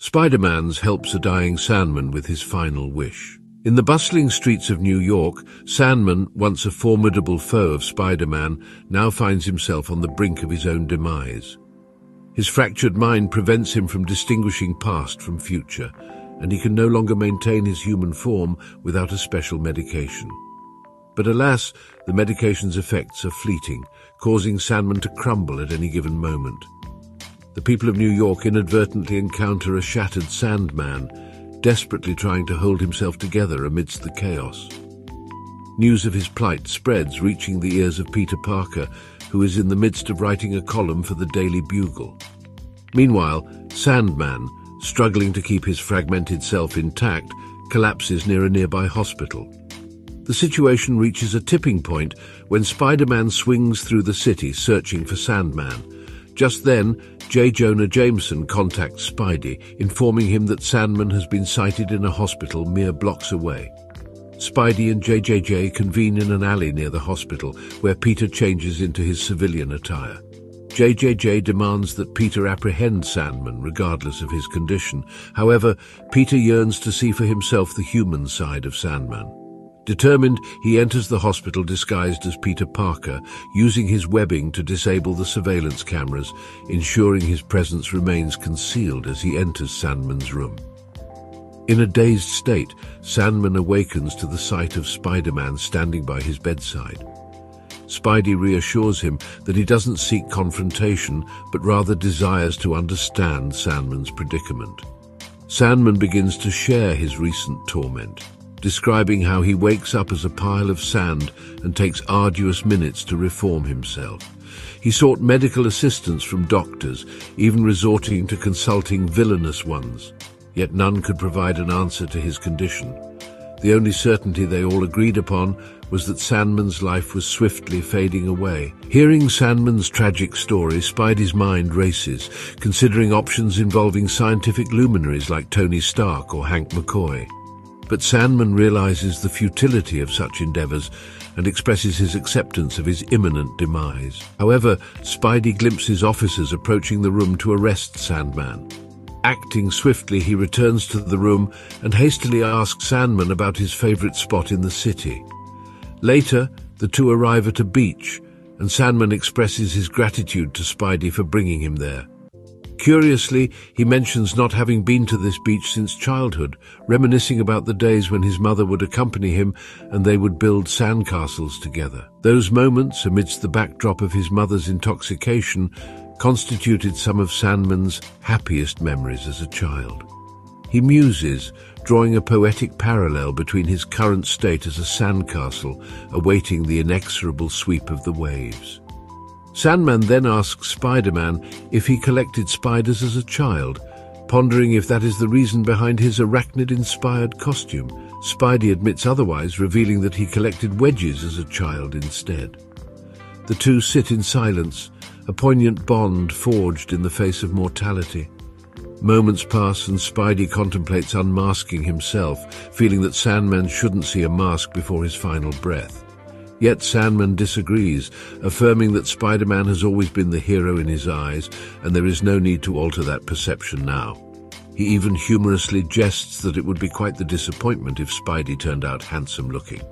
Spider-Man helps a dying SandMan with his final wish. In the bustling streets of New York, SandMan, once a formidable foe of Spider-Man, now finds himself on the brink of his own demise. His fractured mind prevents him from distinguishing past from future, and he can no longer maintain his human form without a special medication. But alas, the medication's effects are fleeting, causing SandMan to crumble at any given moment. The people of New York inadvertently encounter a shattered SandMan, desperately trying to hold himself together amidst the chaos. News of his plight spreads, reaching the ears of Peter Parker, who is in the midst of writing a column for the Daily Bugle. Meanwhile, SandMan, struggling to keep his fragmented self intact, collapses near a nearby hospital. The situation reaches a tipping point when Spider-Man swings through the city searching for SandMan. Just then, J. Jonah Jameson contacts Spidey, informing him that SandMan has been sighted in a hospital mere blocks away. Spidey and JJJ convene in an alley near the hospital, where Peter changes into his civilian attire. JJJ demands that Peter apprehend SandMan regardless of his condition. However, Peter yearns to see for himself the human side of SandMan. Determined, he enters the hospital disguised as Peter Parker, using his webbing to disable the surveillance cameras, ensuring his presence remains concealed as he enters SandMan's room. In a dazed state, SandMan awakens to the sight of Spider-Man standing by his bedside. Spidey reassures him that he doesn't seek confrontation, but rather desires to understand SandMan's predicament. SandMan begins to share his recent torment, describing how he wakes up as a pile of sand and takes arduous minutes to reform himself. He sought medical assistance from doctors, even resorting to consulting villainous ones, yet none could provide an answer to his condition. The only certainty they all agreed upon was that SandMan's life was swiftly fading away. Hearing SandMan's tragic story, Spidey's mind races, considering options involving scientific luminaries like Tony Stark or Hank McCoy. But SandMan realizes the futility of such endeavors and expresses his acceptance of his imminent demise. However, Spidey glimpses officers approaching the room to arrest SandMan. Acting swiftly, he returns to the room and hastily asks SandMan about his favorite spot in the city. Later, the two arrive at a beach, and SandMan expresses his gratitude to Spidey for bringing him there. Curiously, he mentions not having been to this beach since childhood, reminiscing about the days when his mother would accompany him and they would build sandcastles together. Those moments, amidst the backdrop of his mother's intoxication, constituted some of SandMan's happiest memories as a child. He muses, drawing a poetic parallel between his current state as a sandcastle, awaiting the inexorable sweep of the waves. SandMan then asks Spider-Man if he collected spiders as a child, pondering if that is the reason behind his arachnid-inspired costume. Spidey admits otherwise, revealing that he collected wedges as a child instead. The two sit in silence, a poignant bond forged in the face of mortality. Moments pass and Spidey contemplates unmasking himself, feeling that SandMan shouldn't see a mask before his final breath. Yet SandMan disagrees, affirming that Spider-Man has always been the hero in his eyes, and there is no need to alter that perception now. He even humorously jests that it would be quite the disappointment if Spidey turned out handsome-looking.